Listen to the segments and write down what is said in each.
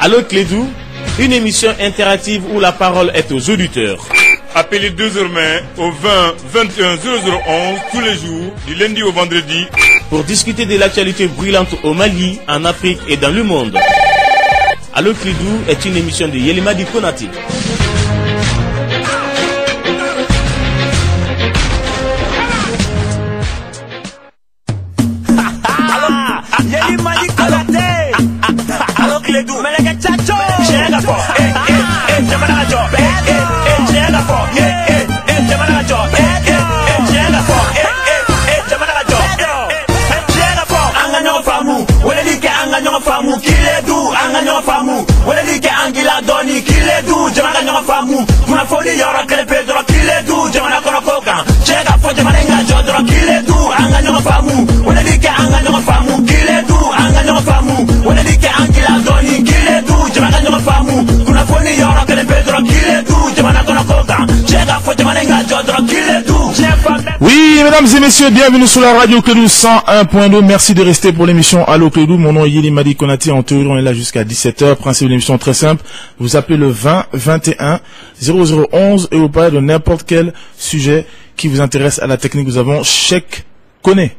Allô Clédou, une émission interactive où la parole est aux auditeurs. Appelez désormais au 20 21 0011 tous les jours, du lundi au vendredi, pour discuter de l'actualité brûlante au Mali, en Afrique et dans le monde. Allô Clédou est une émission de Yelimadi Konati. Allô Clédou, mais les gars, j'ai la force. J'ai mal à job. J'ai la force. J'ai mal à job. J'ai la force. J'ai mal à job. J'ai la force. Anganyo famu, wale like anganyo famu, Kiledu, anganyo famu, wale like angila doni, Kiledu, anganyo famu, kuna foli yora krepe dro, Kiledu, jamana kono koka, chega fo jamana ngajo dro, Kiledu, anganyo famu, wale like anganyo famu, Kiledu, anganyo famu, wale like angila doni, Kiledu, jamana kono famu, kuna foli yora krepe dro, Kiledu, jamana kono koka, chega fo jamana ngajo dro, Kiledu. Oui, mesdames et messieurs, bienvenue sur la radio Clédou 101.2. Merci de rester pour l'émission Allô Clédou. Mon nom est Yelimadi Konati. En théorie, on est là jusqu'à 17h. Principe de l'émission très simple. Vous appelez le 20 21 0011 et vous parlez de n'importe quel sujet qui vous intéresse à la technique. Nous avons Cheikh Koné.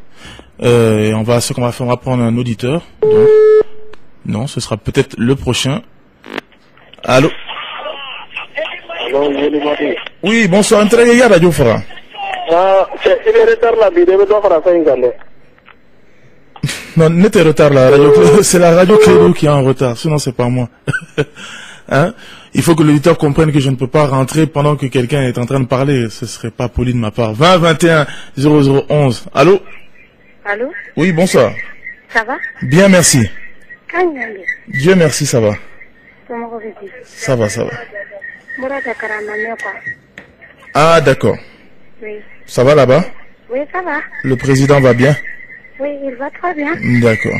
Et ce qu'on va faire, on va prendre un auditeur. Donc, non, ce sera peut-être le prochain. Allô? Allô, Yelimadi. Oui, bonsoir. Entrez, Radio Fara. Il est retard là, il doit faire ça une année. Non, n'était retard là. C'est la radio Clédou qui est en retard. Sinon, c'est pas moi. Hein? Il faut que l'auditeur comprenne que je ne peux pas rentrer pendant que quelqu'un est en train de parler. Ce serait pas poli de ma part. 20 21 0011. Allô? Allô? Oui, bonsoir. Ça va? Bien, merci. Kanyang. Dieu merci, ça va. Ça va. Ah, d'accord. Oui. Ça va là-bas? Oui, ça va. Le président va bien? Oui, il va très bien. D'accord.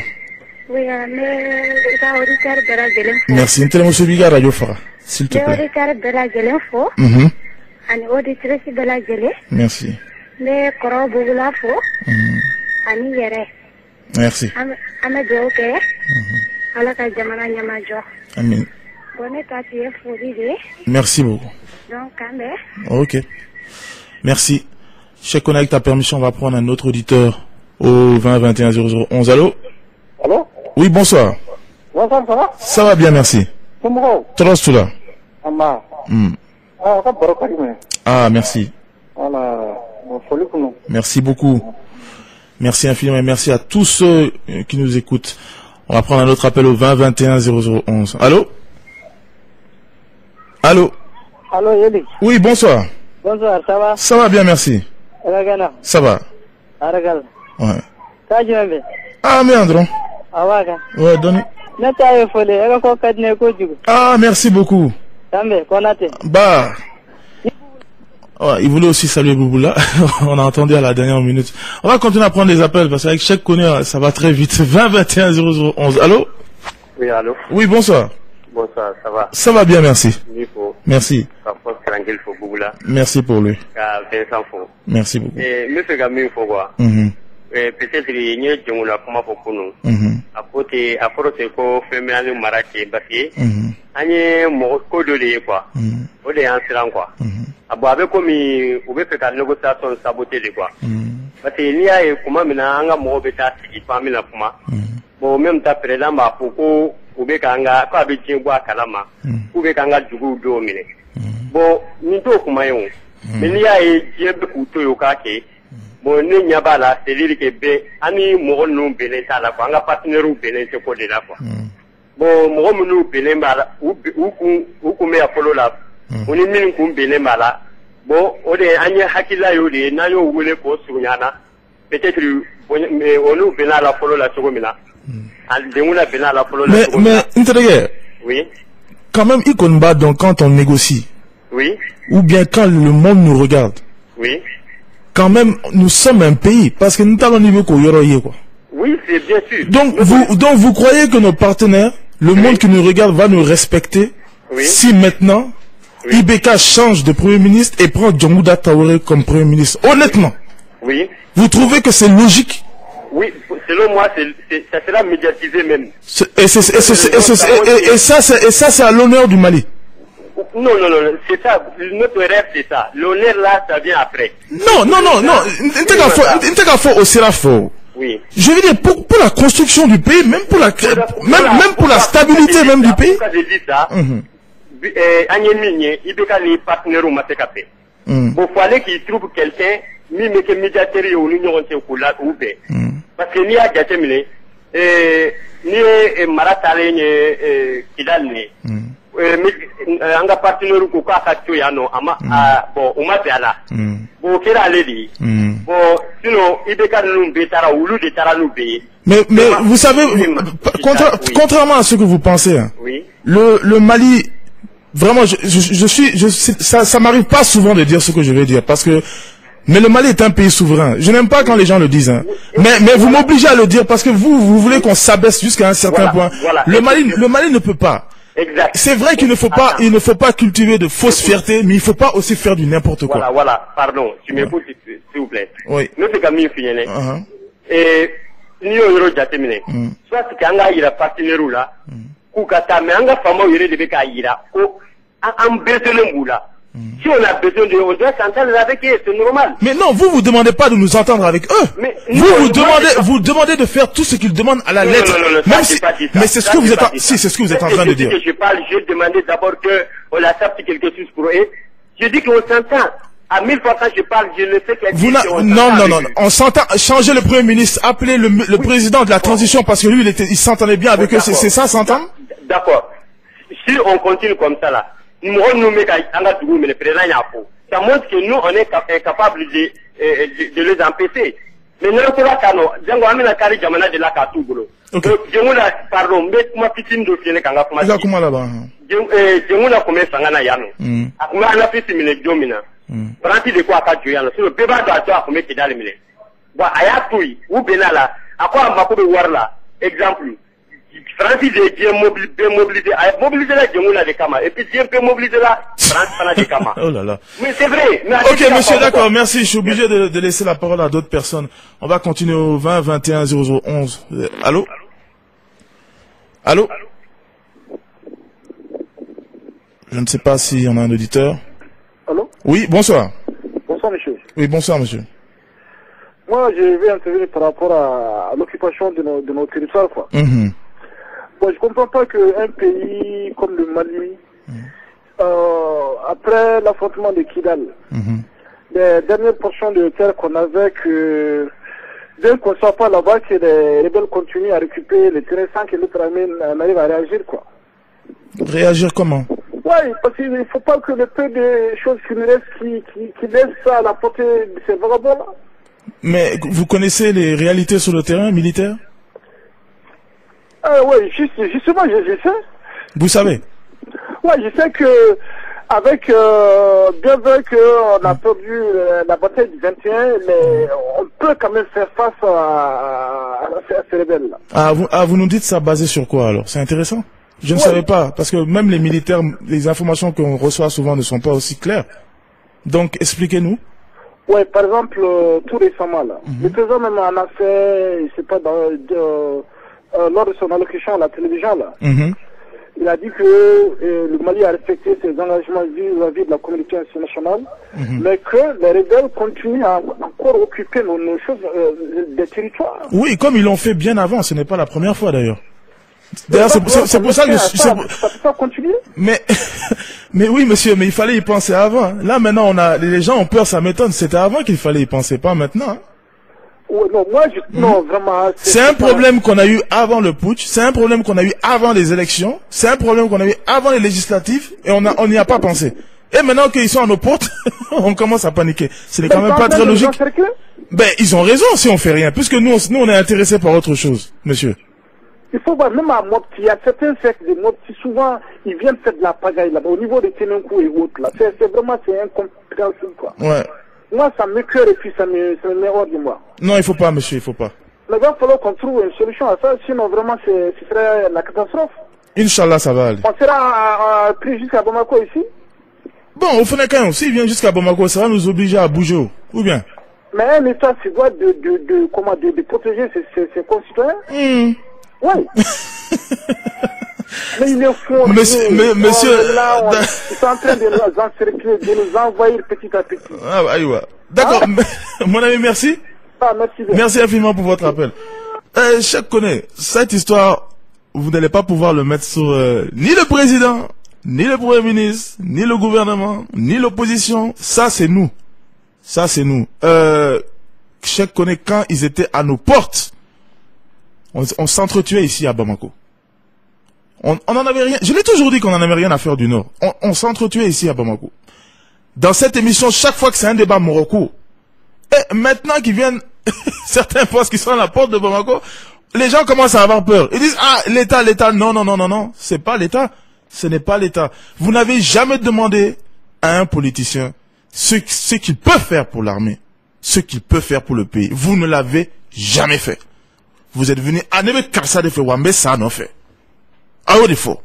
Oui, mais les auditeurs de la Guelinfo. Merci. Monsieur Biga Radio Fara, s'il te plaît. Les auditeurs de la Guelinfo. Les auditrices de la Guelé. Merci. Les coraux de la Fo. Ani Yere. Merci. Amadou Oke. Alaka Jamana Nyamajo. Amen. Bonne étape, Fouride. Merci beaucoup. Donc, Kambe. Ok. Merci. Cheikh Koné, avec ta permission, on va prendre un autre auditeur au 20 21 0011. Allô? Allô? Oui, bonsoir. Bonsoir, ça va? Ça va bien, merci. Comment? Trost là. Ah, merci. Merci beaucoup. Merci infiniment et merci à tous ceux qui nous écoutent. On va prendre un autre appel au 20 21 0011. Allô? Allô? Allô, Yeli? Oui, bonsoir. Bonsoir, ça va? Ça va bien, merci. Ça va. Ouais. Ah, Méandron. Ouais, donnez. Ah, merci beaucoup. Bah. Ouais, il voulait aussi saluer Bouboula. On a entendu à la dernière minute. On va continuer à prendre des appels parce qu'avec Cheikh Koné, ça va très vite. 20 21 0011. Allô? Oui, allô? Oui, bonsoir. Bonsoir, ça va? Ça va bien, merci. Merci. Merci pour lui. Merci beaucoup. Monsieur Gamin, faut voir. Peut-être qu'il y a des gens qui ont à côté, à côté, qu'on fait un marathon, parce que, il y a mon code de quoi. On est en silence, quoi. Avec comme il fait une négociation sabotée, quoi. Parce qu'il y a comment maintenant, un mot bêta, qui parmi la Puma. Bon, même ta président, ma poko, ou bekanga, pas habitué à Kalama, ou bekanga du goût dominé. Bon, nous tous, comment on. Mais il y a un couteau au caquet. Bon, nous n'y a pas là, c'est-à-dire que Ani Moron nous bénit à la fois, un partenaire ou bénit ce côté là, quoi. Bon, Moron nous bénit mal, ou comme Apollo là, on est mis comme bénit mal. Bon, on est Anya Hakila Yoli, Nayo Wule pour Sunyana, peut-être on nous bénit à la Polo la Sogomina. Mais, oui. Quand même, il combat donc quand on négocie. Oui. Ou bien quand le monde nous regarde. Oui. Quand même, nous sommes un pays, parce que nous avons un niveau quoi. Oui, c'est bien sûr. Donc vous croyez que nos partenaires, le monde qui nous regarde va nous respecter si maintenant, Ibeka change de Premier ministre et prend Djamouda Traoré comme Premier ministre? Honnêtement. Oui. Vous trouvez que c'est logique? Oui, selon moi, ça sera médiatisé même. Et ça, c'est à l'honneur du Mali. Non, c'est ça. Notre rêve, c'est ça. L'honneur là, ça vient après. Non. Oui. Je veux dire, pour la construction du pays, même pour la stabilité même du pays. Pourquoi j'ai dit ça? Il fallait qu'il trouve quelqu'un, médiateur ou l'union européenne ou bien. Parce que ni a Gatemile, ni Maratale, Kidal, anga partenaire ko ka katio ya no ama bon uma biala bon kera lady bon sinon ibeka nous betara ulu de tara nous be. Mais vous savez, contrairement à ce que vous pensez, hein, oui. Le Mali, vraiment, ça m'arrive pas souvent de dire ce que je vais dire parce que mais le Mali est un pays souverain. Je n'aime pas quand les gens le disent, hein. Mais vous m'obligez à le dire parce que vous voulez qu'on s'abaisse jusqu'à un certain point. Voilà. Le Mali ne peut pas. Exact. C'est vrai qu'il ne faut pas, cultiver de fausses fiertés, mais il ne faut pas aussi faire du n'importe quoi. Voilà, pardon, tu m'écoutes, s'il vous plaît. Oui. Nous, c'est comme une fille, et, nous, on a terminé. Soit c'est qu'il y a un partenaire là, ou kata, mais un fameux, il y a des bécaïra, ou, un besoin de moula. Si on a besoin de, on doit s'entendre avec eux, c'est normal. Mais non, vous demandez pas de nous entendre avec eux. Mais vous demandez de faire tout ce qu'ils demandent à la lettre. Même si, mais c'est ce que vous êtes, c'est ce que vous êtes en train de dire. Je parle, je demandais d'abord que on accepte quelque chose pour eux. Je dis qu'on s'entend. À 1000 fois quand je parle, je le sais qu'il y a non, on s'entend. Changez le Premier ministre, appelez le président de la transition parce que lui, il s'entendait bien avec eux. C'est ça, s'entendre? D'accord. Si on continue comme ça là, ça montre que nous, on est capable de les empêcher. Mais nous, on va pardon, mais moi, petite de fier quand on a comment là-bas? de quoi le pébat doit comme qui dans le milieu. Bah, ou benala, à quoi on va voir là, exemple. Francis est bien mobilisé la Djemoula de Kama. Et puis bien mobilisé la France de Kama. Oh là là. Mais c'est vrai. Mais ok, monsieur, d'accord, merci. Je suis obligé de laisser la parole à d'autres personnes. On va continuer au 20 21 0011. Allô? Allô? Je ne sais pas si on a un auditeur. Allô? Oui, bonsoir. Bonsoir, monsieur. Oui, bonsoir, monsieur. Moi, je vais intervenir par rapport à l'occupation de nos territoires, quoi. Bon, je comprends pas qu'un pays comme le Mali, après l'affrontement de Kidal, les dernières portions de terre qu'on avait, que dès qu'on ne soit pas là-bas, que les rebelles continuent à récupérer les terrains sans que l'autre armée n'arrive à réagir, quoi. Réagir comment? Oui, parce qu'il ne faut pas que le peu de choses qui nous restent, qui laissent ça à la portée de ces vagabonds-là. Mais vous connaissez les réalités sur le terrain militaire? Oui, justement, je sais. Vous savez? Oui, je sais que, avec, bien vrai qu'on a perdu la bataille du 21, mais on peut quand même faire face à ces rebelles-là. Vous nous dites ça basé sur quoi alors? C'est intéressant. Je ne savais pas, parce que même les militaires, les informations qu'on reçoit souvent ne sont pas aussi claires. Donc, expliquez-nous. Oui, par exemple, tout récemment, là, le président même en a fait, je sais pas, lors de son allocution à la télévision, là, il a dit que le Mali a respecté ses engagements vis-à-vis de la communauté internationale, mais que les rebelles continuent à encore occuper nos choses, des territoires. Oui, comme ils l'ont fait bien avant, ce n'est pas la première fois d'ailleurs. D'ailleurs, c'est pour ça que ça peut pas continuer. Mais oui, monsieur, mais il fallait y penser avant. Là, maintenant, les gens ont peur, ça m'étonne. C'était avant qu'il fallait y penser, pas maintenant. Ouais, non, moi, non, vraiment. C'est un problème qu'on a eu avant le putsch. C'est un problème qu'on a eu avant les élections. C'est un problème qu'on a eu avant les législatives. Et on n'y a pas pensé. Et maintenant qu'ils sont à nos portes, on commence à paniquer. Ce n'est quand même pas très logique. Ben, ils ont raison si on fait rien. Puisque nous on est intéressés par autre chose, monsieur. Il faut voir, même à Mopti, il y a certains sectes de Mopti, souvent, ils viennent faire de la pagaille là-bas, au niveau des Ténenkou et autres, là. C'est vraiment, c'est incompréhensible, quoi. Ouais. Moi, ça me cœur et puis ça me met hors de moi. Non, il faut pas, monsieur, il faut pas. Mais il va falloir qu'on trouve une solution à ça, sinon vraiment, ce serait la catastrophe. Inch'Allah, ça va aller. On sera pris jusqu'à Bamako ici? Bon, au Fennecan, s'il vient jusqu'à Bamako, ça va nous obliger à bouger, ou bien? Mais un État se doit de protéger ses concitoyens. Oui. Mais il est faux. Monsieur... Là, ils sont en train de nous encercler, de nous envahir petit à petit. Ah, aïe, d'accord. Mon ami, merci. Ah, merci bien. Merci infiniment pour votre appel. Chacun connaît cette histoire. Vous n'allez pas pouvoir le mettre sur ni le président, ni le premier ministre, ni le gouvernement, ni l'opposition. Ça, c'est nous. Ça, c'est nous. Chacun connaît quand ils étaient à nos portes. On s'entretuait ici à Bamako. On en avait rien. Je l'ai toujours dit qu'on n'en avait rien à faire du Nord. On s'entretuait ici à Bamako. Dans cette émission, chaque fois que c'est un débat Morocco, et maintenant qu'ils viennent, certains postes qui sont à la porte de Bamako, les gens commencent à avoir peur. Ils disent, ah, l'État, non, c'est pas l'État. Ce n'est pas l'État. Vous n'avez jamais demandé à un politicien ce qu'il peut faire pour l'armée, ce qu'il peut faire pour le pays. Vous ne l'avez jamais fait. Vous êtes venu, ah, ne me casse de faire, mais ça, non fait. Ah, au défaut.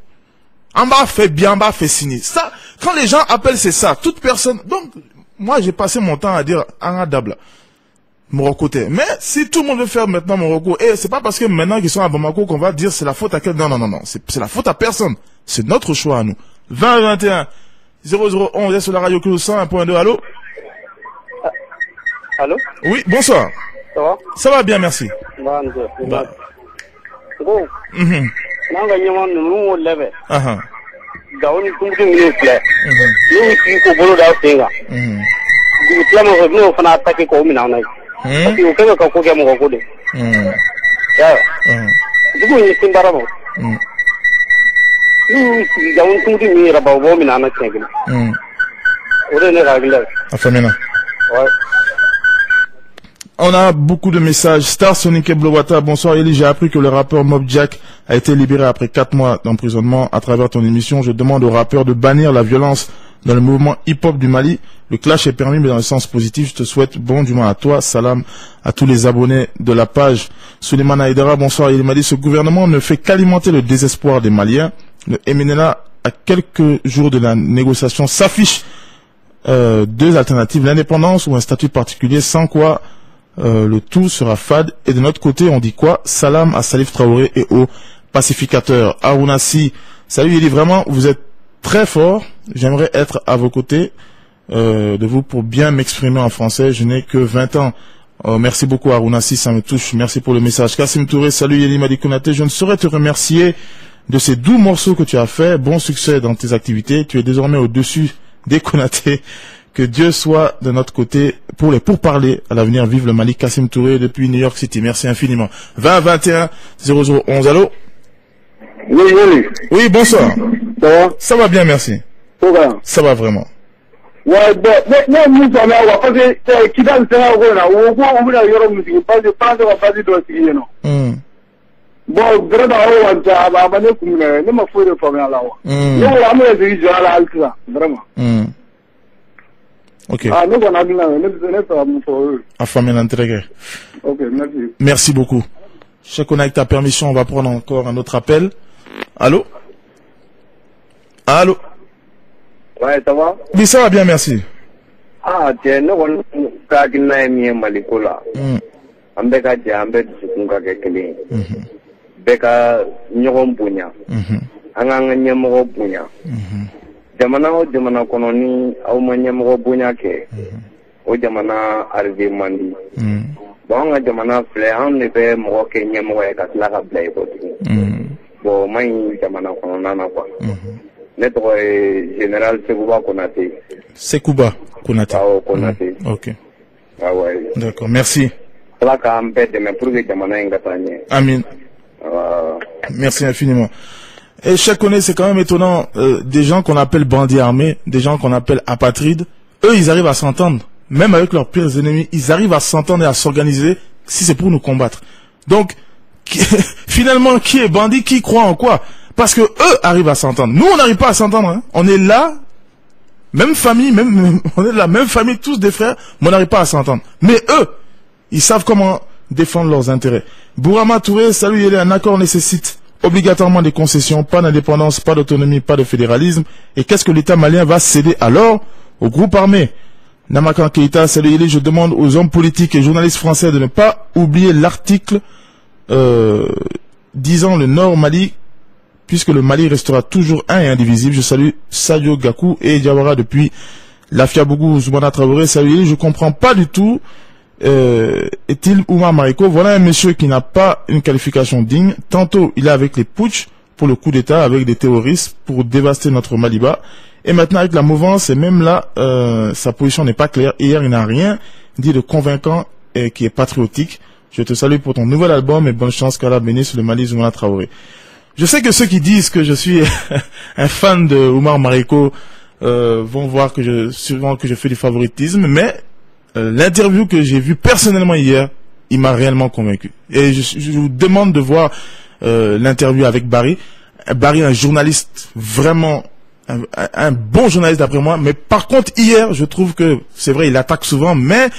En bas fait bien, en bas fait signer. Ça, quand les gens appellent, c'est ça. Toute personne, donc, moi, j'ai passé mon temps à dire, Angadabla. Morocco. Mais si tout le monde veut faire maintenant Morocco, et c'est pas parce que maintenant qu'ils sont à Bamako qu'on va dire c'est la faute à quel... Non. C'est la faute à personne. C'est notre choix à nous. 2021 0011 est sur la radio Clou 101.2. Allô? Allô? Oui, bonsoir. Ça va? Ça va bien, merci. Bon. Nanga nyama nunu lebe. Gawni kumdu minute. Ni ki ko bolo da senga. Ni plamo ko no fana attaque ko mina na. Parce que ko ko mo ko de. Ya. Dugo ni simbara mo. Ni gawni kumdu mi ra ba bo mina na senga. Ore ne ragla. Afamena. Ouais. On a beaucoup de messages. Star Sonic et Blowata, bonsoir Eli, j'ai appris que le rappeur Mob Jack a été libéré après 4 mois d'emprisonnement. À travers ton émission, je demande aux rappeurs de bannir la violence dans le mouvement hip-hop du Mali. Le clash est permis, mais dans le sens positif. Je te souhaite bon du moins à toi. Salam à tous les abonnés de la page. Suleiman Aïdara, bonsoir Eli Mali. Ce gouvernement ne fait qu'alimenter le désespoir des Maliens. Le MNLA, à quelques jours de la négociation, s'affiche 2 alternatives, l'indépendance ou un statut particulier, sans quoi le tout sera fade. Et de notre côté, on dit quoi? Salam à Salif Traoré et aux pacificateurs. Arounassi, salut Eli, vraiment, vous êtes très fort. J'aimerais être à vos côtés de vous pour bien m'exprimer en français. Je n'ai que 20 ans. Merci beaucoup Arounassi, ça me touche. Merci pour le message. Kassim Touré, salut Eli Madi Konaté. Je ne saurais te remercier de ces doux morceaux que tu as fait. Bon succès dans tes activités. Tu es désormais au-dessus des Konaté. Que Dieu soit de notre côté pour les pourparlers à l'avenir. Vive le Mali. Kassim Touré depuis New York City. Merci infiniment. 2021 0011. Allô? Oui. Oui, bonsoir. Ça va? Ça va bien, merci. Ça va vraiment. Ouais, bon, mais nous sommes là, parce que qui dans le terrain, on a eu musique, parce que pas de la partie de la non. Bon, vraiment, on va abandonner comme ne m'a fait de famille là. Nous, on a dit, vraiment. Ok. Ah, nous, on a dit, nous, Ok, merci. Merci beaucoup. Je connais avec ta permission, on va prendre encore un autre appel. Allô? Allô? Ouais, ça va? Oui, ça va bien, merci. Ah, tiens, nous, on a dit, Malikola. Ambeka Jambe, Sukunga Kekeli. Beka Nyorom Bunya. Anganga Nyamoro Bunya. Jamana Kononi, Auma Nyamoro Bunya Ke. O Jamana Arvi Mandi. Bon, Jamana Flair, ne peut Moroke Nyamoro Katlara Blay. Bon, moi, Jamana Konana. Notre général Sekouba Konate. Sekouba Konate. Ah, Konate. Ok. Ah ouais. D'accord, merci. Amin. Merci infiniment. Et chaque année, c'est quand même étonnant, des gens qu'on appelle bandits armés, des gens qu'on appelle apatrides, eux, ils arrivent à s'entendre. Même avec leurs pires ennemis, ils arrivent à s'entendre et à s'organiser si c'est pour nous combattre. Donc, finalement, qui est bandit, qui croit en quoi? Parce que eux arrivent à s'entendre. Nous, on n'arrive pas à s'entendre. Hein. On est là, même famille, on est de la même famille, tous des frères, mais on n'arrive pas à s'entendre. Mais eux, ils savent comment défendre leurs intérêts. Bourama Touré, salut, il y a un accord nécessite obligatoirement des concessions, pas d'indépendance, pas d'autonomie, pas de fédéralisme. Et qu'est-ce que l'État malien va céder alors au groupe armé? Namakan Keita, salut Yeli, je demande aux hommes politiques et journalistes français de ne pas oublier l'article disant le Nord Mali, puisque le Mali restera toujours un et indivisible. Je salue Sadio Gakou et Diawara depuis Lafiabougou, Zoumana Traoré. Salut Yeli, je comprends pas du tout. Est-il Oumar Mariko? Voilà un monsieur qui n'a pas une qualification digne. Tantôt il est avec les putsch pour le coup d'État, avec des terroristes pour dévaster notre Maliba. Et maintenant avec la mouvance, et même là, sa position n'est pas claire. Hier, il n'a rien dit de convaincant et qui est patriotique. Je te salue pour ton nouvel album et bonne chance qu'Allah bénisse le Mali, Zoumana Traoré. Je sais que ceux qui disent que je suis un fan de Oumar Mariko vont voir que souvent que je fais du favoritisme, mais l'interview que j'ai vue personnellement hier, il m'a réellement convaincu. Et je vous demande de voir l'interview avec Barry. Barry, un journaliste vraiment, un bon journaliste d'après moi. Mais par contre, hier, je trouve que, c'est vrai, il attaque souvent, mais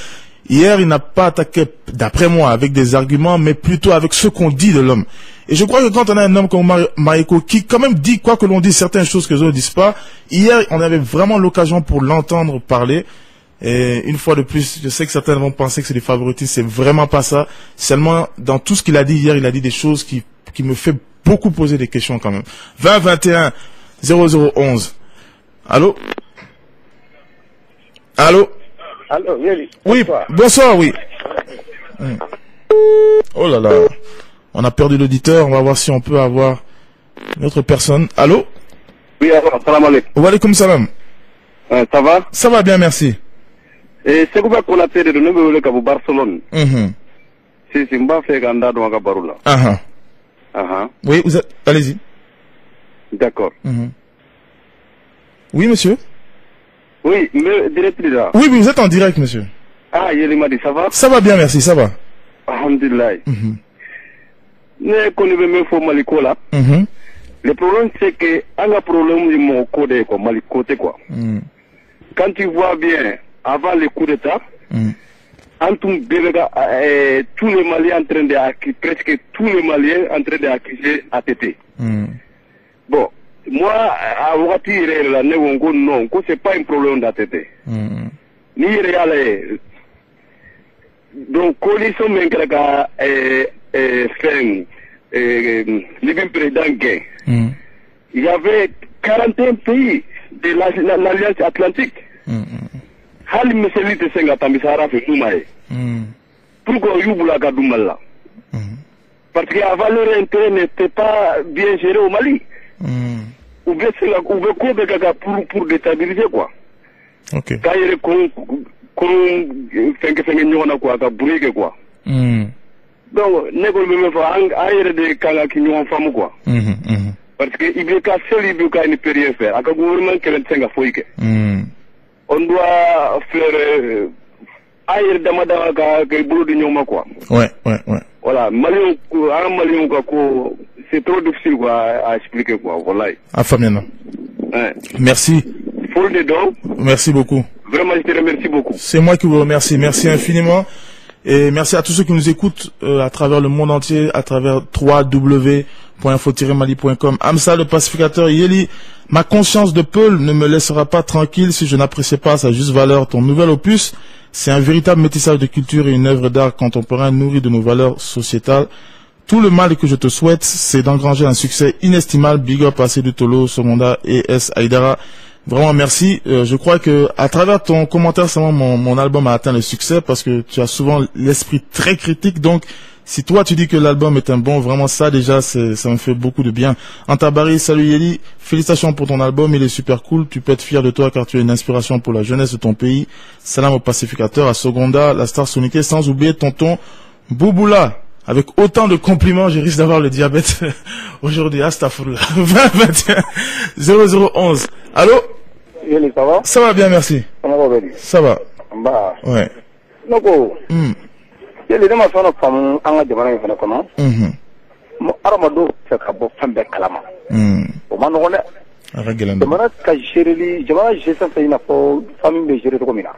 hier, il n'a pas attaqué, d'après moi, avec des arguments, mais plutôt avec ce qu'on dit de l'homme. Et je crois que quand on a un homme comme Mariko, qui quand même dit, quoi que l'on dise, certaines choses que les autres disent pas, hier, on avait vraiment l'occasion pour l'entendre parler. Et une fois de plus, je sais que certains vont penser que c'est du favoritisme, c'est vraiment pas ça. Seulement, dans tout ce qu'il a dit hier, il a dit des choses qui me fait beaucoup poser des questions quand même. 20 21 0011. Allô? Allô? Allô, Yeli. Oui, bonsoir, oui. Oh là là. On a perdu l'auditeur, on va voir si on peut avoir une autre personne. Allô? Oui, alors, salam alaikum. Wa alaikum salam. Ça va? Ça va bien, merci. Et c'est quoi qu'on a fait de nous le Cabo Barcelone? C'est Simba fait Ganda dans Gabaroula. Oui, vous êtes... Allez-y. D'accord. Oui, monsieur? Oui, mais directrice là. Oui, vous êtes en direct, monsieur. Ah, Yeli m'a dit, ça va? Ça va bien, merci, ça va. Alhamdulillah. Mais qu'on veut même faire Maliko là. Le problème, c'est que, on a problème de mon côté, quoi, Maliko, quoi. Quand tu vois bien, avant le coup d'État, tous les Maliens en train d'accuser, presque tous les Maliens en train d'accuser ATT. Bon, moi, à Ouati, la Néongo, non, c'est pas un problème d'ATT. Ni réel. Donc, coalition Mengraga fin, le président Gay. Il y avait 41 pays de l'Alliance Atlantique. Hali miseli te senga tamisara fe tumae. Pourquoi Youbula Gadoumala? Parce que la valeur interne n'était pas bien gérée au Mali. Ou bien c'est là, ou bien quoi de gaga pour déstabiliser quoi. Ok. Quand il est fait que quoi, brûler quoi. Donc, n'est-ce même pas ailleurs de kanga qui nous en femme quoi. Parce que il veut casser, il veut qu'il ne peut rien faire. À gouvernement qui est senga foike. On doit faire ailleurs d'amada que boulot de nyoma quoi. Ouais. Voilà, Malien, quoi, c'est trop difficile quoi à expliquer quoi, voilà. Ah, Fabien. Merci. Folle de dons. Merci beaucoup. Vraiment, je te remercie beaucoup. C'est moi qui vous remercie. Merci infiniment. Et merci à tous ceux qui nous écoutent à travers le monde entier, à travers www.info-mali.com. Amsa, le pacificateur, Yeli, ma conscience de Peul ne me laissera pas tranquille si je n'apprécie pas sa juste valeur. Ton nouvel opus, c'est un véritable métissage de culture et une œuvre d'art contemporain nourrie de nos valeurs sociétales. Tout le mal que je te souhaite, c'est d'engranger un succès inestimable. Big up à Seydou Tolo, Somonda et S. Aïdara. Vraiment merci. Je crois que à travers ton commentaire, mon album a atteint le succès parce que tu as souvent l'esprit très critique. Donc, si toi tu dis que l'album est un bon, vraiment ça déjà, ça me fait beaucoup de bien. Antabari, salut Yeli, félicitations pour ton album, il est super cool. Tu peux être fier de toi car tu es une inspiration pour la jeunesse de ton pays. Salam au pacificateur, à Sogonda, la star soniquée, sans oublier tonton Bouboula. Avec autant de compliments, je risque d'avoir le diabète aujourd'hui. Astaghfirullah. 20 21 0011. Allô? Yeli, ça va? Ça va bien, merci. Comment va, Yeli? Ça va. Bah. Ouais. Noko. Yeli, dama sɔnna faamu an ka jamana in fana kɔnɔ. Adamadenw fɛ ka bɔ fɛn bɛɛ kalama. O ma nɔgɔn dɛ. A ka gɛlɛn dɛ. Jamana ka géreli, jamana gestion fɛ i n'a fɔ famille bɛ gérer cogo min na.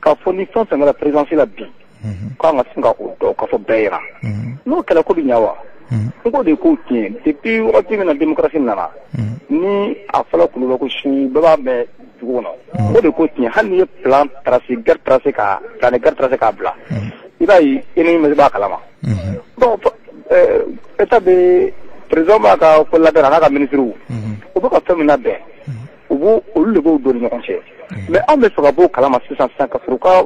K'a fɔ ni fɛn fɛn kɛra présidence la bi. K'an ka sin ka o dɔn k'a fɔ bɛɛ yira. N'o kɛlɛ ko bɛ ɲa wa? N ko de k'o tiɲɛ depuis wagati min na démocratie nana. Ni a fɔra kulo ko su bɛɛ b'a mɛn cogo kɔnɔ o de ko tiɲɛ hali n'i ye plan tracé guerre tracé k'a bila i b'a ye ennemi b'a kalama bon état bɛ président b'a ka collaborateur a n'a ka ministre u bɛ ka fɛn min labɛn olu de b'o don ni ɲɔgɔn cɛ mais anw bɛ fɛ ka bɔ kalama sisan ka sɔrɔ ka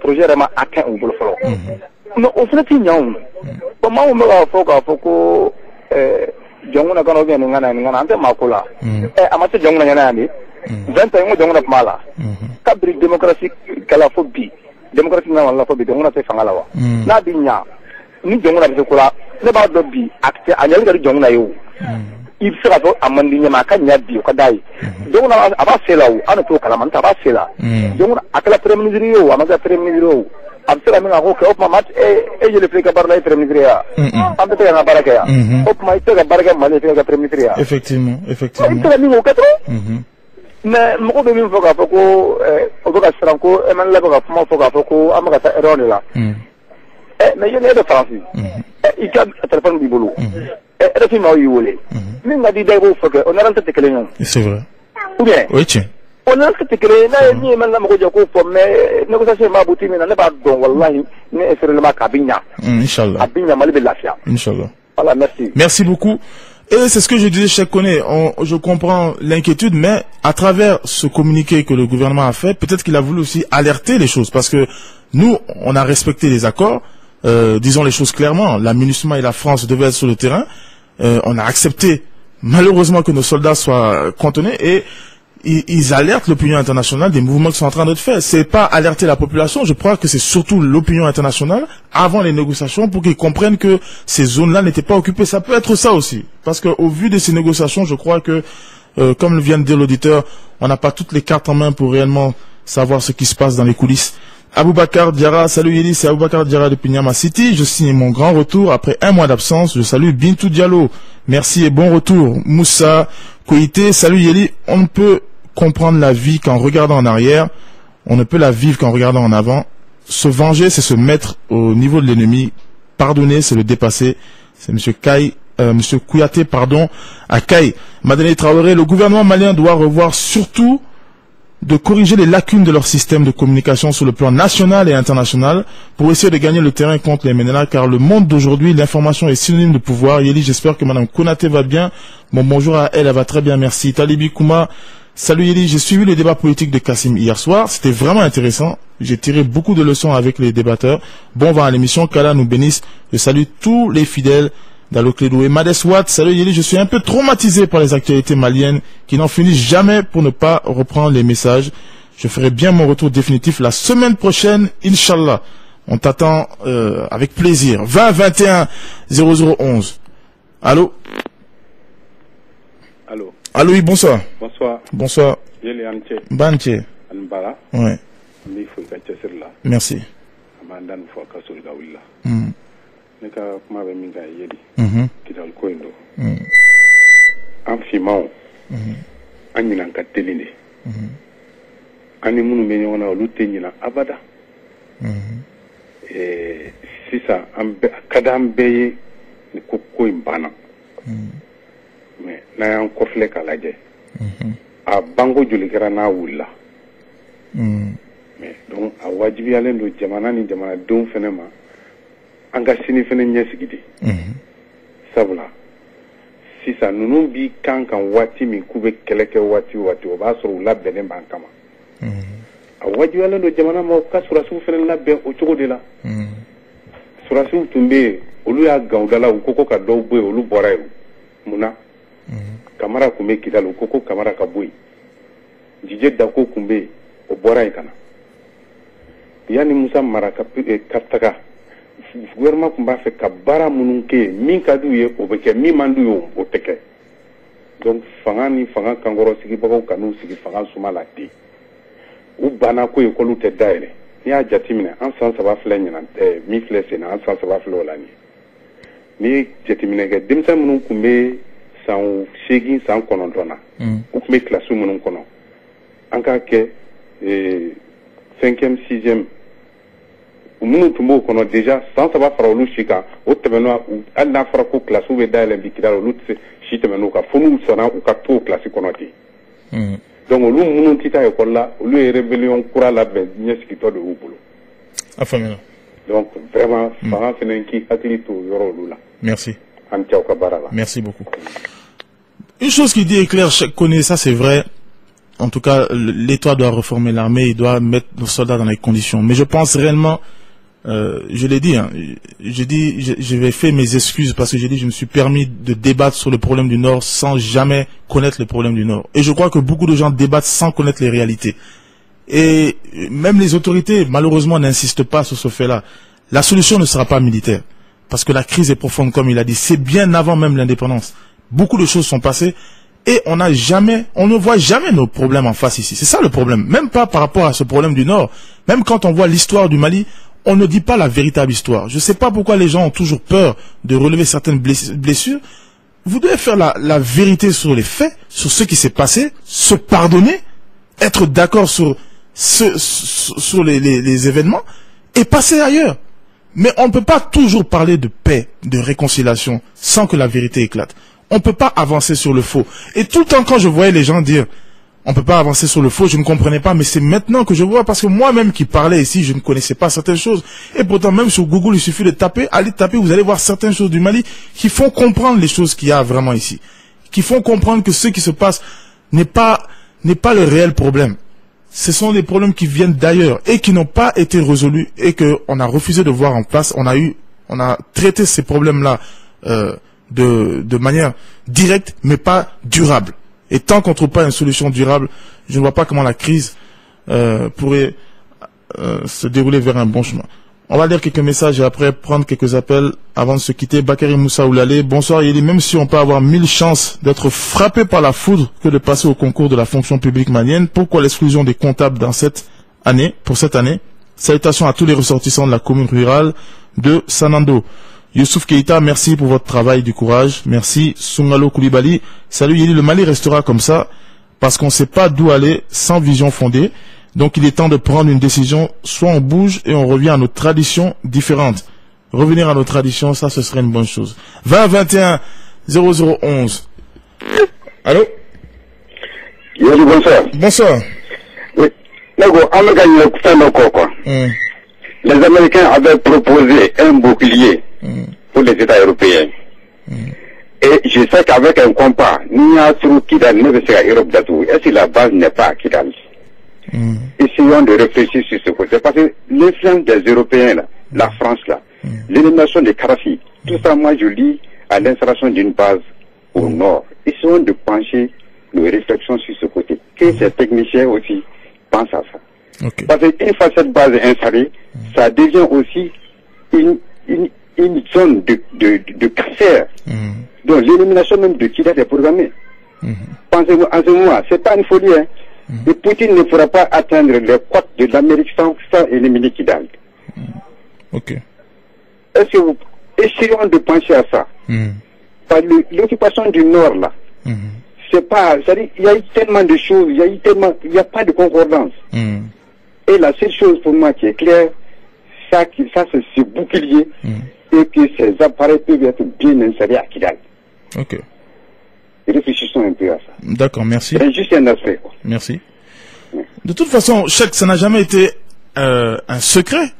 projet yɛrɛ ma atteint u bolo fɔlɔ mais o fana tɛ ɲɛ o bon maa min bɛ k'a fɔ ko jɔnkuna kana ubiyɛn nin kana an tɛ maa ko la a ma se jɔnkuna ɲɛna yan de 20 ans n ko jɔnkuna kuma la kabiri démocratie kɛla fo bi démocratie na wala fo bi jɔnkuna tɛ fanga la wa n'a bɛ ɲa ni jɔnkuna bɛ se ko la ne b'a dɔn bi a ɲɛli ka di jɔnkuna ye o i bɛ se ka fɔ a man di ɲɛma a ka ɲɛ bi o ka d'a ye jɔnkuna a b'a se la o an t'o kalama n'o tɛ a b'a se la jɔnkuna a kɛla premier ministre ye o a ma kɛ premier ministre ye o a bɛ se ka min kan k'o kɛ o tuma e jeli filɛ i ka baara la e premier ministre ya an bɛ se ka n ka baara kɛ yan o tuma i tɛ se ka baara kɛ Mali fɛ ka premier ministre ya effectivement i bɛ se ka min k'o kɛ dɔrɔn mais mɔgɔ bɛ min fɔ k'a fɔ ko o bɛ ka siran ko Emmanuel bɛ ka kuma fɔ k'a fɔ ko an bɛ ka taa erreur de la mais yéen e bɛ Faransi i ka téléphone b'i bolo RFI maaw y'i wele min ka di da i b'o fɔ kɛ o n'arante tɛ kelen ye c'est vrai ou bien o ye tiɲɛ o n'arante tɛ kelen ye n'a ye min ye Emmanuel mɔgɔ jɛ k'o fɔ mais négociation b'a buti min na ne b'a dɔn walahi ne espérément k'a bɛ ɲa inchallah a bɛ ɲa Mali bɛ lafiya inchallah voilà merci beaucoup. Et c'est ce que je disais, Cheikh Koné, je comprends l'inquiétude, mais à travers ce communiqué que le gouvernement a fait, peut-être qu'il a voulu aussi alerter les choses, parce que nous, on a respecté les accords, disons les choses clairement, la MINUSMA et la France devaient être sur le terrain, on a accepté malheureusement que nos soldats soient cantonnés, et ils alertent l'opinion internationale des mouvements qui sont en train d'être faits. C'est pas alerter la population, je crois que c'est surtout l'opinion internationale avant les négociations pour qu'ils comprennent que ces zones-là n'étaient pas occupées. Ça peut être ça aussi, parce que au vu de ces négociations, je crois que, comme vient de dire l'auditeur, on n'a pas toutes les cartes en main pour réellement savoir ce qui se passe dans les coulisses. Aboubacar Diarra, salut Yeli, c'est Aboubacar Diarra depuis Niama City. Je signe mon grand retour après 1 mois d'absence. Je salue Bintou Diallo. Merci et bon retour. Moussa Koïté, salut Yeli. On ne peut comprendre la vie qu'en regardant en arrière. On ne peut la vivre qu'en regardant en avant. Se venger, c'est se mettre au niveau de l'ennemi. Pardonner, c'est le dépasser. C'est Monsieur Kouyaté, pardon, à Kaï. Madeleine Traoré, le gouvernement malien doit revoir surtout de corriger les lacunes de leur système de communication sur le plan national et international pour essayer de gagner le terrain contre les MNLA, car le monde d'aujourd'hui, l'information est synonyme de pouvoir. Yeli, j'espère que Madame Konaté va bien. Bon, bonjour à elle, elle va très bien, merci. Talibi Kouma, salut Yeli, j'ai suivi le débat politique de Kassim hier soir, c'était vraiment intéressant. J'ai tiré beaucoup de leçons avec les débatteurs. Bon vent à l'émission, qu'Allah nous bénisse. Je salue tous les fidèles d'Allo Clédou. Et Mades Watt, salut Yeli, je suis un peu traumatisé par les actualités maliennes qui n'en finissent jamais pour ne pas reprendre les messages. Je ferai bien mon retour définitif la semaine prochaine, Inch'Allah. On t'attend avec plaisir. 20 21 0011. Allô? Allô? Allô, oui, bonsoir. Bonsoir. Bonsoir. Yeli Anche. Banche. Anbala. Ouais. Merci. Neka kuma bɛ min kan Yeli kidal ko in do an fimaw an ɲinan ka teli de an ni minnu bɛ ɲɔgɔn na olu tɛ ɲinan abada sisan an bɛ ka d'an bɛɛ ye ni ko in banna mais n'an y'an kɔfilɛ k'a lajɛ a banko joli kɛra n'a wulila mais donc a wajibiyalen don jamana ni jamanadenw fɛnɛ ma an ka sini fana ɲɛsigi de sabula sisan ninnu bi kan waati min k'u bɛ kɛlɛ kɛ waati o b'a sɔrɔ u labɛnnen b'an kama a wajibiyalen don jamana ma ka surasiw fana labɛn o cogo de la surasiw tun bɛ yen olu y'a gawudala u ko ka dɔw bɔ yen olu bɔra yen munna kamara tun bɛ Kidali u ko kamara ka bɔ yen Jije Dako tun bɛ yen o bɔra yen ka na yanni Musa Mara ka taga gouvernement tun b'a fɛ ka baara minnu kɛ yen min ka d'u ye o bɛ kɛ min man d'u ye o tɛ kɛ donc fanga ni fanga kankɔrɔ sigibagaw ka n'u sigi fanga suma la ten u banna ko école tɛ dayɛlɛ n'i y'a jateminɛ an san 3 filɛ ɲinan min filɛ sen na an san 3 filɛ o la nin n'i ye jateminɛ kɛ denmisɛn minnu tun bɛ san 8 san 9 na u tun bɛ kilasi minnu kɔnɔ an k'a kɛ 5e 6e minnu tun b'o kɔnɔ déjà san 3 fara olu si kan o tɛmɛnna hali n'a fɔra ko kilasiw bɛ dayɛlɛ bi Kidali olu tɛ si tɛmɛn'o kan fo n'u sɔnna u ka to o kilasi kɔnɔ ten Donc olu minnu tɛ taa école la olu ye rébellion kura labɛn ɲɛsigitɔ de y'u bolo. A faamuya. Donc vraiment fanga fana k'i hakili to yɔrɔ olu la. Merci. An cɛw ka baara la. Merci beaucoup. Une chose qui dit est claire, connaît ça, c'est vrai. En tout cas, l'État doit reformer l'armée, il doit mettre nos soldats dans les conditions. Mais je pense réellement, je l'ai dit, hein, je vais faire mes excuses parce que j'ai dit, je me suis permis de débattre sur le problème du Nord sans jamais connaître le problème du Nord. Et je crois que beaucoup de gens débattent sans connaître les réalités. Et même les autorités, malheureusement, n'insistent pas sur ce fait-là. La solution ne sera pas militaire. Parce que la crise est profonde, comme il a dit. C'est bien avant même l'indépendance. Beaucoup de choses sont passées. Et on ne voit jamais nos problèmes en face ici. C'est ça le problème. Même pas par rapport à ce problème du Nord. Même quand on voit l'histoire du Mali, on ne dit pas la véritable histoire. Je ne sais pas pourquoi les gens ont toujours peur de relever certaines blessures. Vous devez faire la vérité sur les faits, sur ce qui s'est passé, se pardonner, être d'accord sur les événements et passer ailleurs. Mais on ne peut pas toujours parler de paix, de réconciliation, sans que la vérité éclate. On ne peut pas avancer sur le faux. Et tout le temps quand je voyais les gens dire on ne peut pas avancer sur le faux, je ne comprenais pas, mais c'est maintenant que je vois, parce que moi-même qui parlais ici, je ne connaissais pas certaines choses. Et pourtant, même sur Google, il suffit de taper, allez taper, vous allez voir certaines choses du Mali qui font comprendre les choses qu'il y a vraiment ici. Qui font comprendre que ce qui se passe n'est pas le réel problème. Ce sont des problèmes qui viennent d'ailleurs et qui n'ont pas été résolus et qu'on a refusé de voir en place. On a traité ces problèmes-là, de manière directe, mais pas durable. Et tant qu'on ne trouve pas une solution durable, je ne vois pas comment la crise pourrait se dérouler vers un bon chemin. On va lire quelques messages et après prendre quelques appels avant de se quitter. Bakary Moussa Oulalé, bonsoir. Il dit, même si on peut avoir 1000 chances d'être frappé par la foudre que de passer au concours de la fonction publique malienne, pourquoi l'exclusion des comptables pour cette année? Salutations à tous les ressortissants de la commune rurale de Sanando. Youssouf Keïta, merci pour votre travail, du courage. Merci. Sungalo Koulibaly, salut Yeli, le Mali restera comme ça parce qu'on ne sait pas d'où aller sans vision fondée. Donc il est temps de prendre une décision, soit on bouge et on revient à nos traditions différentes. Revenir à nos traditions, ça ce serait une bonne chose. 20 21 0011. Allô? Yeli, bonsoir. Bonsoir. Oui. Les Américains avaient proposé un bouclier pour les États européens. Et je sais qu'avec un compas, nous avons Kidal, nous avons Europe d'Atou. Et si la base n'est pas à Kidal, essayons de réfléchir sur ce côté. Parce que l'influence des Européens, là, la France, là, l'élimination des Kadhafi, tout ça, moi, je lis à l'installation d'une base au nord. Essayons de pencher nos réflexions sur ce côté. Que ces techniciens aussi pensent à ça. Okay. Parce qu'une fois cette base installée, ça devient aussi une zone de cancer. Donc l'élimination même de Kidal est programmée. Pensez-vous, en ce moment, c'est pas une folie. Hein. Et Poutine ne pourra pas atteindre les côtes de l'Amérique sans éliminer Kidal. Okay. Est-ce que vous essayons de penser à ça? L'occupation du Nord là, c'est pas, c'est-à-dire, il y a eu tellement de choses, il n'y a pas de concordance. Et la seule chose pour moi qui est claire, ça c'est ce bouclier et que ces appareils peuvent être bien installés à Kidal. Ok. Réfléchissons un peu à ça. D'accord, merci. C'est juste un aspect. Quoi. Merci. De toute façon, ça n'a jamais été un secret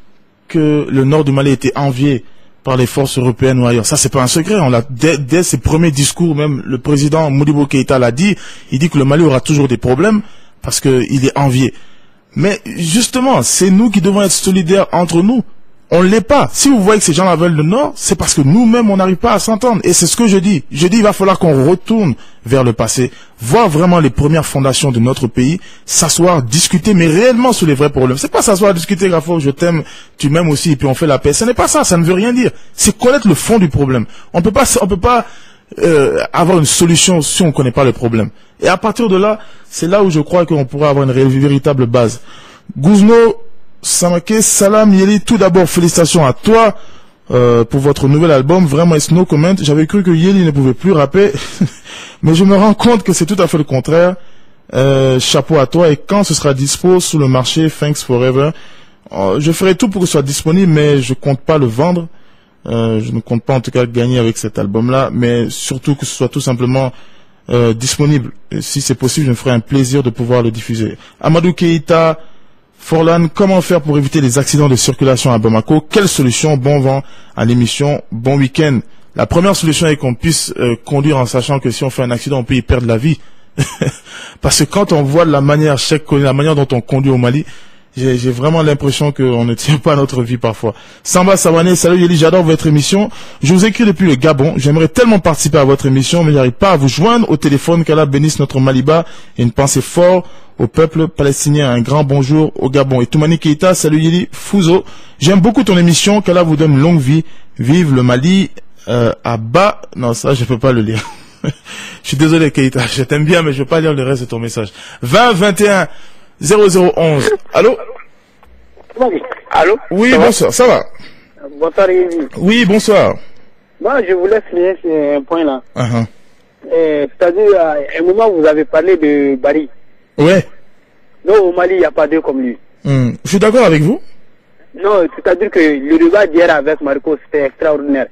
que le nord du Mali était envié par les forces européennes ou ailleurs. Ça, c'est pas un secret. On l'a dès ses premiers discours, même le président Modibo Keïta l'a dit. Il dit que le Mali aura toujours des problèmes parce qu'il est envié. Mais justement, c'est nous qui devons être solidaires entre nous. On ne l'est pas. Si vous voyez que ces gens-là veulent le Nord, c'est parce que nous-mêmes, on n'arrive pas à s'entendre. Et c'est ce que je dis. Je dis, il va falloir qu'on retourne vers le passé, voir vraiment les premières fondations de notre pays, s'asseoir, discuter, mais réellement sur les vrais problèmes. C'est pas s'asseoir, discuter, Grafo, je t'aime, tu m'aimes aussi, et puis on fait la paix. Ce n'est pas ça, ça ne veut rien dire. C'est connaître le fond du problème. On peut pas avoir une solution si on ne connaît pas le problème. Et à partir de là, c'est là où je crois qu'on pourra avoir une véritable base. Gouzno, Samake, Salam, Yeli, tout d'abord, félicitations à toi pour votre nouvel album. Vraiment, it's no comment. J'avais cru que Yeli ne pouvait plus rapper, mais je me rends compte que c'est tout à fait le contraire. Chapeau à toi. Et quand ce sera dispo sur le marché, Thanks Forever, je ferai tout pour que ce soit disponible, mais je compte pas le vendre. Je ne compte pas en tout cas gagner avec cet album-là, mais surtout que ce soit tout simplement disponible. Et si c'est possible, je me ferai un plaisir de pouvoir le diffuser. Amadou Keïta, Forlan, comment faire pour éviter les accidents de circulation à Bamako? Quelle solution? Bon vent à l'émission, bon week-end. La première solution est qu'on puisse conduire en sachant que si on fait un accident, on peut y perdre la vie. Parce que quand on voit la manière dont on conduit au Mali, j'ai vraiment l'impression qu'on ne tient pas notre vie parfois. Samba Sawane, salut Yeli, j'adore votre émission. Je vous écris depuis le Gabon. J'aimerais tellement participer à votre émission, mais j'arrive pas à vous joindre au téléphone. Qu'Allah bénisse notre Maliba et une pensée forte au peuple palestinien. Un grand bonjour au Gabon. Et Toumani Keïta, salut Yeli, Fouzo. J'aime beaucoup ton émission. Qu'Allah vous donne longue vie. Vive le Mali. À bas. Non, ça, je peux pas le lire. Je suis désolé Keïta, je t'aime bien, mais je vais pas lire le reste de ton message. 20 21 0011. Allô? Allô? Oui, bonsoir, ça va? Bonsoir, Yves. Oui, bonsoir. Moi, je voulais finir sur un point là. C'est-à-dire, à un moment, vous avez parlé de Bari. Ouais. Non, au Mali, il n'y a pas deux comme lui. Je suis d'accord avec vous. Non, c'est-à-dire que le débat d'hier avec Marco, c'était extraordinaire.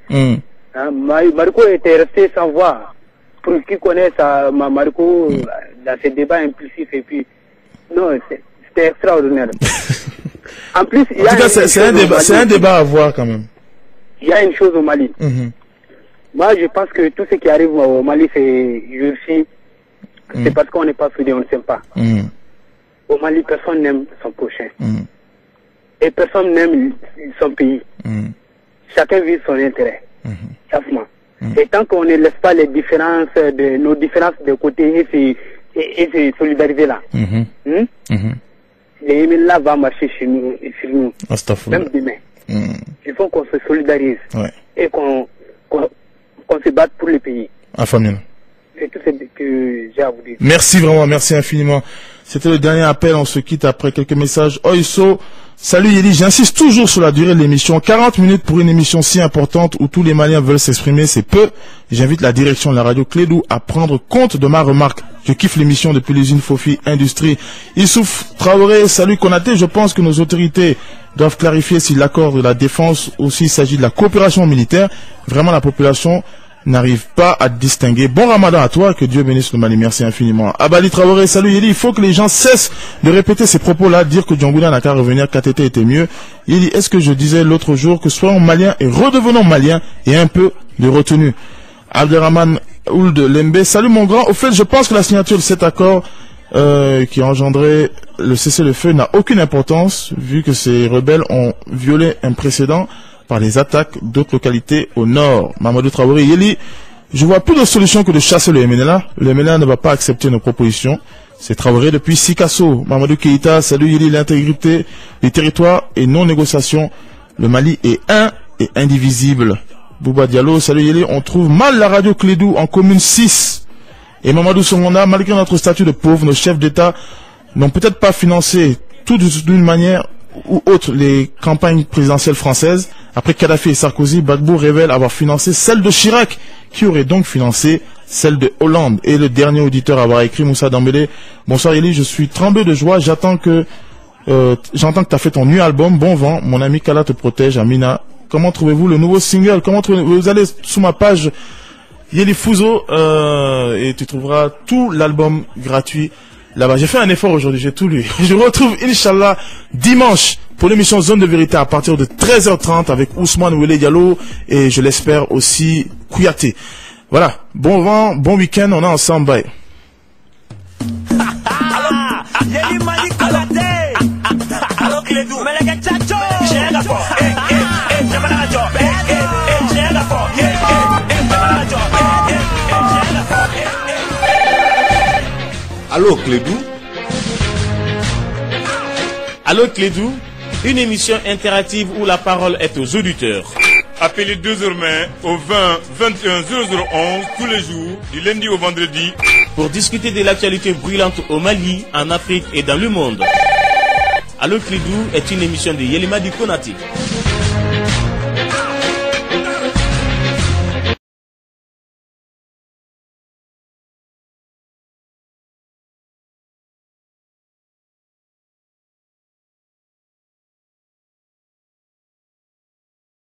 Marco était resté sans voix. Pour qui connaît ça, Marco, dans ces débats impulsifs, et puis, non, c'était extraordinaire. En plus, il y a en tout cas, c'est un débat à voir quand même. Il y a une chose au Mali. Moi, je pense que tout ce qui arrive au Mali, c'est parce qu'on n'est pas soudés, on ne s'aime pas. Au Mali, personne n'aime son prochain. Et personne n'aime son pays. Chacun vit son intérêt. Et tant qu'on ne laisse pas nos différences de côté et se solidariser là, là va marcher sur nous. Même demain. Il faut qu'on se solidarise et qu'on se batte pour le pays. C'est tout ce que j'ai à vous dire. Merci vraiment, merci infiniment. C'était le dernier appel, on se quitte après quelques messages. Oiso, salut Yeli, j'insiste toujours sur la durée de l'émission. 40 minutes pour une émission si importante où tous les Maliens veulent s'exprimer, c'est peu. J'invite la direction de la radio Clédou à prendre compte de ma remarque. Je kiffe l'émission depuis l'usine Fofi Industrie. Issouf Traoré, salut Konaté, je pense que nos autorités doivent clarifier si l'accord de la défense ou s'il s'agit de la coopération militaire. Vraiment la population n'arrive pas à distinguer. Bon Ramadan à toi, que Dieu bénisse le Mali, merci infiniment. Abali Traoré, salut Yeli, il faut que les gens cessent de répéter ces propos-là, dire que Djangouda n'a qu'à revenir, KTT était mieux. Yeli, est-ce que je disais l'autre jour que soyons maliens et redevenons maliens et un peu de retenue. Abderrahman Ould Lembe, salut mon grand, au fait je pense que la signature de cet accord qui a engendré le cessez-le-feu n'a aucune importance vu que ces rebelles ont violé un précédent par les attaques d'autres localités au nord. Mamadou Traoré, Yeli, je vois plus de solution que de chasser le MNLA. Le MNLA ne va pas accepter nos propositions. C'est Traoré depuis Sikasso. Mamadou Keïta, salut Yeli, l'intégrité des territoires et non-négociation. Le Mali est un et indivisible. Bouba Diallo, salut Yeli, on trouve mal la radio Clédou en commune 6. Et Mamadou Songonda, malgré notre statut de pauvre, nos chefs d'État n'ont peut-être pas financé tout d'une manière ou autre les campagnes présidentielles françaises. Après Kadhafi et Sarkozy, Gbagbo révèle avoir financé celle de Chirac, qui aurait donc financé celle de Hollande. Et le dernier auditeur à avoir écrit, Moussa Dambélé, bonsoir Yeli, je suis tremblé de joie, j'entends que tu as fait ton new album, bon vent, mon ami Kala te protège, Amina. Comment trouvez-vous le nouveau single? Vous allez sous ma page Yeli Fouzo et tu trouveras tout l'album gratuit là-bas. J'ai fait un effort aujourd'hui, j'ai tout lu. Je retrouve Inch'Allah dimanche pour l'émission Zone de Vérité à partir de 13h30 avec Ousmane Ouele Diallo et je l'espère aussi Kouyaté. Voilà, bon vent, bon week-end, on est ensemble, bye. Allô Clédou. Allô Clédou, une émission interactive où la parole est aux auditeurs. Appelez désormais au 20 21 0011 tous les jours, du lundi au vendredi, pour discuter de l'actualité brûlante au Mali, en Afrique et dans le monde. Allô Clédou est une émission de Yelimadi Konaté.